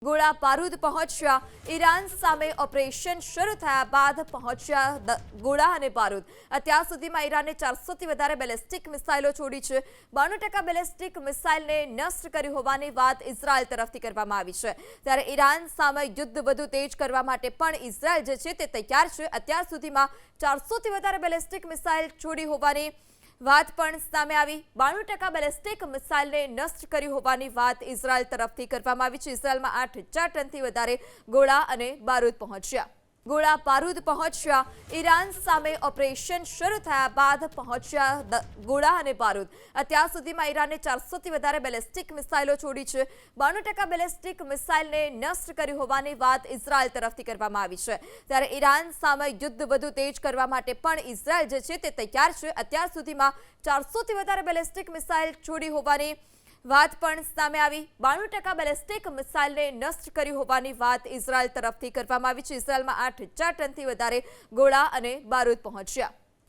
ગોળા બારૂદ પહોંચ્યા ઈરાન સામે ઓપરેશન શરૂ થયા બાદ પહોંચ્યા ગોળા અને બારૂદ અત્યાર સુધીમાં ઈરાને 400 થી વધારે બેલિસ્ટિક મિસાઇલો છોડી છે 92% બેલિસ્ટિક મિસાઇલને નષ્ટ કરી હોવાની વાત ઇઝરાયલ તરફથી કરવામાં આવી છે ત્યારે ઈરાન સામે યુદ્ધ વધુ તેજ કરવા માટે પણ ઇઝરાયલ જે છે તે તૈયાર છે અત્યાર સુધીમાં 400 થી વધારે બેલિસ્ટિક મિસાઇલ છોડી હોવાની વાત પણ સામે આવી 92% બેલિસ્ટિક મિસાઇલને નષ્ટ કરી હોવાની વાત ઇઝરાયલ તરફથી કરવામાં આવી છે ઇઝરાયલમાં 8000 ટનથી વધારે ગોળા અને બારૂદ પહોંચ્યા ગોળા બારૂદ પહોંચ્યા ઈરાન સામે ઓપરેશન શરૂ થયા બાદ પહોંચ્યા ગોળા અને બારૂદ અત્યાર સુધીમાં ઈરાને 400 થી વધારે બેલિસ્ટિક મિસાઇલો છોડી છે 92% બેલિસ્ટિક મિસાઇલને નષ્ટ કરી હોવાની વાત ઇઝરાયલ તરફથી કરવામાં આવી છે ત્યારે ઈરાન સામે યુદ્ધ વધુ તેજ કરવા માટે પણ ઇઝરાયલ જે છે તે તૈયાર છે અત્યાર સુધીમાં 400 થી વધારે બેલિસ્ટિક મિસાઇલ છોડી હોવાની વાત પણ સામે આવી 92% બેલિસ્ટિક મિસાઇલને નષ્ટ કરી હોવાની વાત ઇઝરાયલ તરફથી કરવામાં આવી છે ઇઝરાયલમાં 8000 ટનથી વધારે ગોળા અને બારૂદ પહોંચ્યા